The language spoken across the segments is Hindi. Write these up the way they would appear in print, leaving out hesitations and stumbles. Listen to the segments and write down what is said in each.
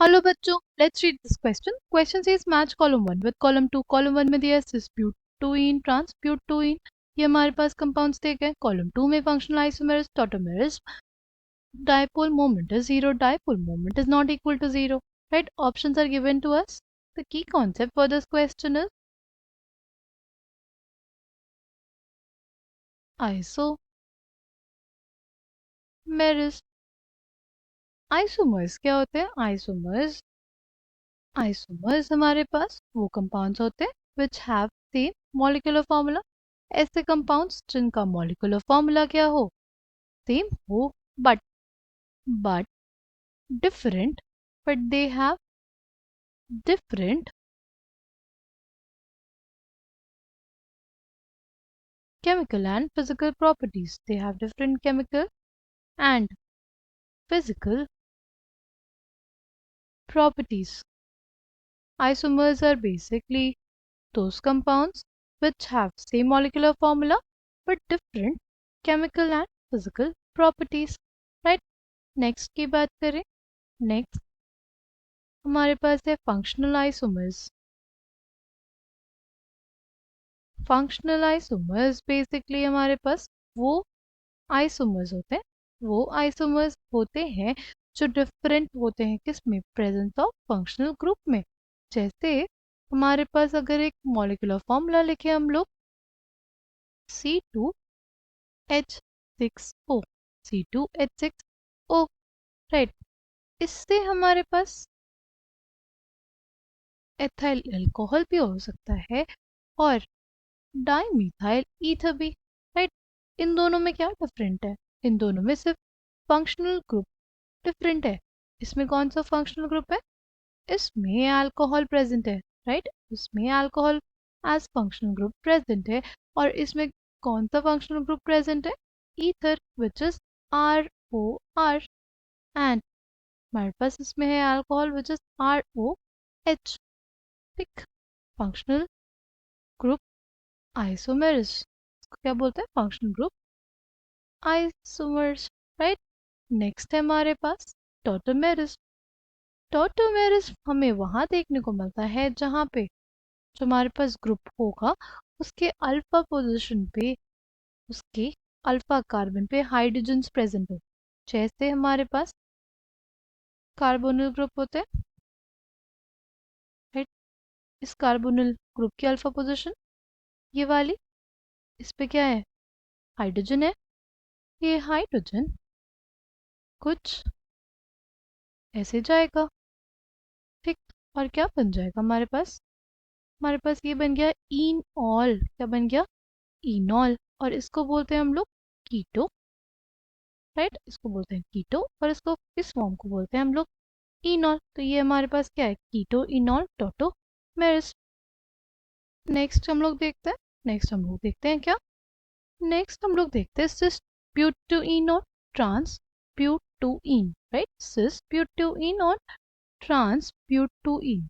हेलो बच्चों, let's read this question. Question says match column 1 with column 2. Column 1 में दिया है सिस ब्यूटुइन ट्रांस ब्यूटुइन. ये हमारे पास कंपाउंड्स दिए गए. कॉलम 2 में functional आइसोमेर्स टॉटोमेर्स. Dipole moment is 0. Dipole moment is not equal to 0. Right? Options are given to us. The key concept for this question is isomeris. Isomers क्या होते हैं? आइसोमर्स हमारे पास वो कंपाउंड्स होते हैं which have same molecular formula. ऐसे कंपाउंड्स जिनका मॉलिक्यूलर फॉर्मूला क्या हो, सेम हो, but different, but they have different chemical and physical properties. They have different chemical and physical properties. Isomers are basically those compounds which have same molecular formula but different chemical and physical properties. Right? Next की बात करें. Next हमारे पास है functional isomers. Functional isomers basically हमारे पास वो आइसोमर्स होते हैं, जो डिफरेंट होते हैं किसमें? प्रेजेंस ऑफ फंक्शनल ग्रुप में. जैसे हमारे पास अगर एक मॉलिक्यूलर फॉर्मूला लिखे हम लोग C2H6O, C2H6O, राइट. इससे हमारे पास एथाइल अल्कोहल भी हो सकता है और डाइमीथाइल ईथर भी, राइट. इन दोनों में क्या डिफरेंट है? इन दोनों में सिर्फ फंक्शनल ग्रुप डिफरेंट है. इसमें कौन सा फंक्शनल ग्रुप है? इसमें अल्कोहल प्रेजेंट है, राइट. इसमें alcohol as functional group present है. और इसमें कौन सा फंक्शनल ग्रुप प्रेजेंट है? Ether which is ROR. And हमारे पास इसमें है अल्कोहल विच इज ROH. ठीक. Functional group isomers. क्या बोलते हैं? Functional group isomers, right. Next है हमारे पास टॉटोमेरिस. टॉटोमेरिस हमें वहां देखने को मिलता है जहां पे जो हमारे पास ग्रुप होगा उसके अल्फा पोजीशन पे, उसके अल्फा कार्बन पे हाइड्रोजन प्रेजेंट हो. जैसे हमारे पास कार्बोनिल ग्रुप होते हैं, राइट. इस कार्बोनिल ग्रुप की अल्फा पोजीशन ये वाली, इस पे क्या है? हाइड्रोजन है. ये हाइड्रोजन कुछ ऐसे जाएगा, ठीक. और क्या बन जाएगा हमारे पास? हमारे पास ये बन गया इनॉल. क्या बन गया? इनॉल. और इसको बोलते हैं हम लोग कीटो, राइट. इसको बोलते हैं कीटो और इसको इस फॉर्म को बोलते हैं हम लोग इनॉल. तो ये हमारे पास क्या है? कीटो इनॉल टॉटोमेरिस. नेक्स्ट हम लोग देखते हैं क्या? नेक्स्ट हम लोग देखते हैं सिस ब्यूटुइन और ट्रांस ब्यूटुइन, राइट. सिस ब्यूटुइन और ट्रांस ब्यूटुइन.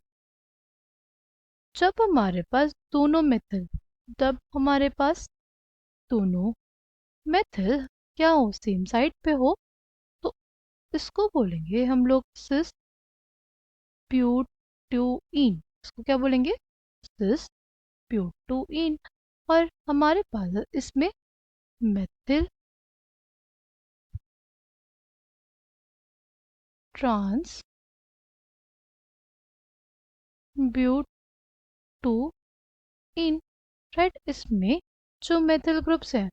जब हमारे पास दोनों मेथिल क्या हो? सेम साइड पे हो, तो इसको बोलेंगे हम लोग सिस ब्यूटुइन. इसको क्या बोलेंगे? सिस ब्यूटुइन. और हमारे पास इसमें मेथिल ट्रांस ब्यूटुइन, राइट. इसमें जो मेथिल ग्रुप्स हैं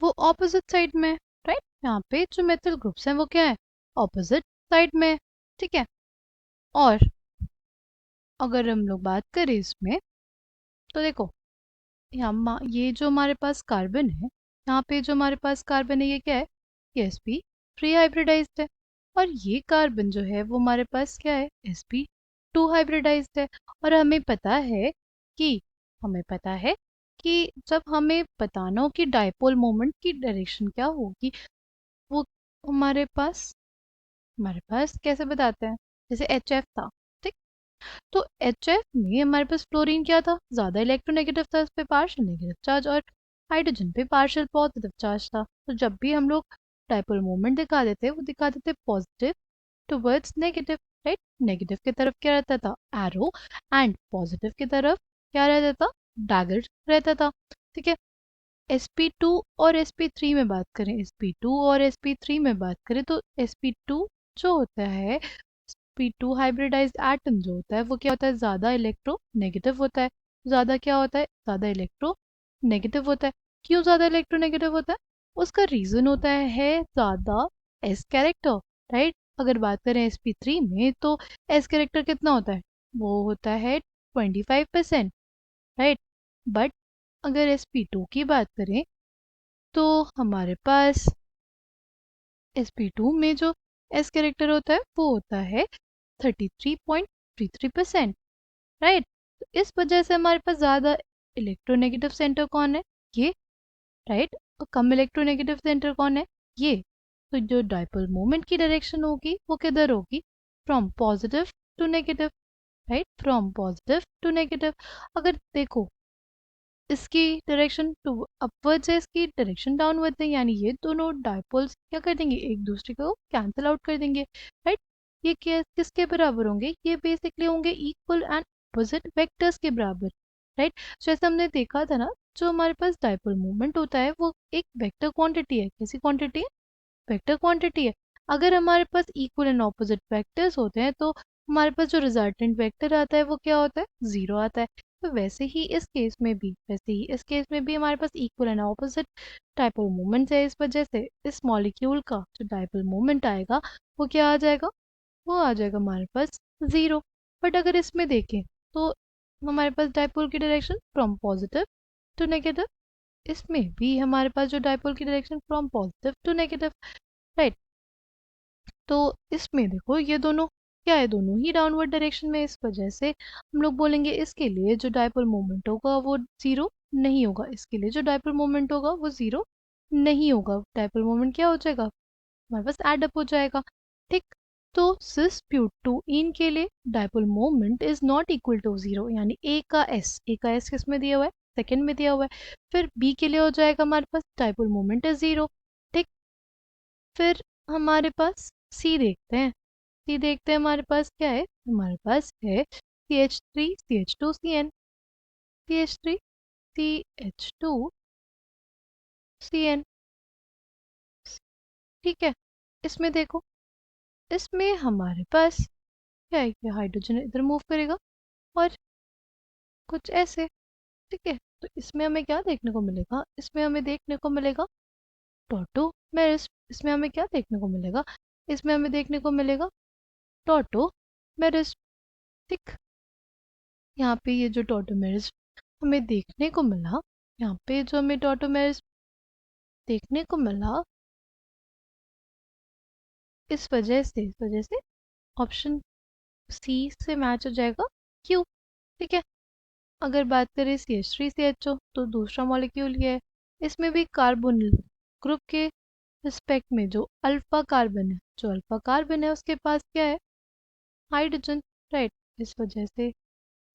वो ऑपोजिट साइड में, राइट. यहाँ पे जो मेथिल ग्रुप्स हैं वो क्या है? ऑपोजिट साइड में, ठीक है. और अगर हम लोग बात करें इसमें, तो देखो ये जो हमारे पास कार्बन है, यहाँ पे जो हमारे पास कार्बन है ये क्या है? ये sp3 हाइब्रिडाइज्ड है. और ये कार्बन जो है वो हमारे पास क्या है? sp2 हाइब्रिडाइज्ड है. और कि हमें पता है कि जब हमें बताना हो कि डायपोल मोमेंट की डायरेक्शन क्या होगी, वो हमारे पास कैसे बताते हैं? जैसे HF था, ठीक. तो HF में हमारे पास फ्लोरीन क्या था? ज़्यादा इलेक्ट्रोनेगेटिव था, इस पे पार्शियल नेगेटिव चार्ज, और हाइड्रोजन पे पार्शियल पॉजिटिव चार्ज था. तो जब भी हम लोग डाइपोल मोमेंट दिखा देते हैं वो दिखा देते positive towards negative, right. Negative की तरफ क्या रहता था, एरो, एंड पॉजिटिव की तरफ क्या रहता था, डैगर रहता था, ठीक है। sp2 और sp3 में बात करें, sp2 और sp3 में बात करें तो sp2 जो होता है, sp2 हाइब्रिडाइज्ड एटम जो होता है वो क्या होता है, ज़्यादा इलेक्ट्रो नेगेटिव होता है। ज़्यादा क्या होता है, ज़्यादा इलेक्ट्रो नेगेटिव होता है। क्यों ज़्यादा इलेक्ट्रो नेगेटिव होता है, उसका रीज़न होता है ज़्यादा एस कैरेक्टर, राइट। अगर बात करें sp3 में तो एस कैरेक्टर कितना होता है, वो होता है 25%, राइट। बट अगर sp2 की बात करें तो हमारे पास sp2 में जो s कैरेक्टर होता है वो होता है 33.33%, राइट। तो इस वजह से हमारे पास ज़्यादा इलेक्ट्रोनेगेटिव सेंटर कौन है, ये, राइट। और कम इलेक्ट्रोनेगेटिव सेंटर कौन है, ये। तो जो डाइपोल मोमेंट की डायरेक्शन होगी वो किधर होगी, from positive to negative, right, from positive to negative. अगर देखो इसकी डायरेक्शन टू अपवर्ड्स है, इसकी डायरेक्शन डाउनवर्ड है, यानी ये दोनों डायपोल्स क्या कर देंगे, एक दूसरे को कैंसिल आउट कर देंगे, राइट। ये क्या किसके बराबर होंगे, ये बेसिकली होंगे इक्वल एंड अपोजिट वेक्टर्स के बराबर, राइट। जैसे हमने देखा था ना, जो हमारे पास डायपोल मूवमेंट होता है वो एक वेक्टर क्वांटिटी है, कैसी क्वांटिटी है, वेक्टर क्वांटिटी है। अगर हमारे पास इक्वल एंड ऑपोजिट वेक्टर्स होते हैं तो हमारे पास जो रिजल्टेंट वेक्टर आता है वो क्या होता है, ज़ीरो आता है। तो वैसे ही इस केस में भी हमारे पास equal and opposite dipole moments है। इस वजह से इस मॉलिक्यूल का जो डाइपोल मोमेंट आएगा वो क्या आ जाएगा, वो आ जाएगा हमारे पास ज़ीरो। बट अगर इसमें देखें तो हमारे पास डाइपोल की direction from positive to negative, इसमें भी हमारे पास जो डाइपोल की direction from positive to negative, right. तो इसमें देखो ये दोनों क्या है, दोनों ही डाउनवर्ड डायरेक्शन में। इस वजह से हम लोग बोलेंगे इसके लिए जो डाइपोल मोमेंट होगा वो ज़ीरो नहीं होगा, इसके लिए जो डाइपोल मोमेंट होगा वो ज़ीरो नहीं होगा। डाइपोल मोमेंट क्या हो जाएगा, हमारे पास एड अप हो जाएगा, ठीक। तो सिस ब्यूटोइन के लिए dipole moment is not equal to zero, यानी ए का एस किस में दिया हुआ है, सेकेंड में दिया हुआ है। फिर बी के लिए हो जाएगा हमारे पास डाइपोल मोमेंट इज ज़ीरो, ठीक। फिर हमारे पास सी देखते हैं, सी देखते हैं हमारे पास क्या है, हमारे पास है CH3 CH2 CN, CH3 CH2 CN, ठीक है। इसमें देखो, इसमें हमारे पास क्या है कि हाइड्रोजन इधर मूव करेगा और कुछ ऐसे, ठीक है। तो इसमें हमें क्या देखने को मिलेगा, इसमें हमें देखने को मिलेगा टॉटोमेरिस, इसमें हमें क्या देखने को मिलेगा, इसमें हमें देखने को मिलेगा टॉटोमेरिस, ठीक। यहाँ पे ये जो टॉटोमेरिस हमें देखने को मिला, यहाँ पे जो हमें टॉटोमेरिस देखने को मिला, इस वजह से ऑप्शन सी से मैच हो जाएगा क्यू, ठीक है। अगर बात करें CH3CHO तो दूसरा मॉलिक्यूल ये है, इसमें भी कार्बोनिल ग्रुप के रिस्पेक्ट में जो अल्फा कार्बन है, उसके पास क्या है, हाइड्रोजन, राइट। इस वजह से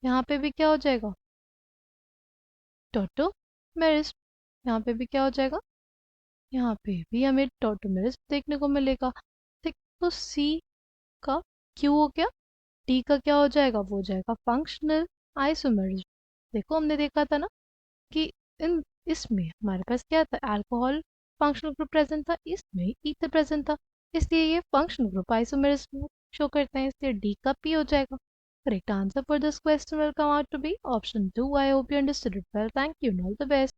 यहाँ पे भी क्या हो जाएगा, टॉटोमेरिस। यहाँ पे भी क्या हो जाएगा, यहाँ पे भी हमें टॉटोमेरिस देखने को मिलेगा, ठीक। तो सी का क्यू हो गया, डी का क्या हो जाएगा, वो हो जाएगा फंक्शनल आइसोमेरिज्म। देखो हमने देखा था ना कि इन इसमें हमारे पास क्या था, अल्कोहल फंक्शनल ग्रुप प्रेजेंट था, इसमें ईथर प्रेजेंट था, इसलिए ये फंक्शनल ग्रुप आइसोमेरिज्म शो करते हैं, इसलिए डी का पी हो जाएगा। Correct answer for this question will come out to be option 2। I hope you understood it well, thank you, all the best.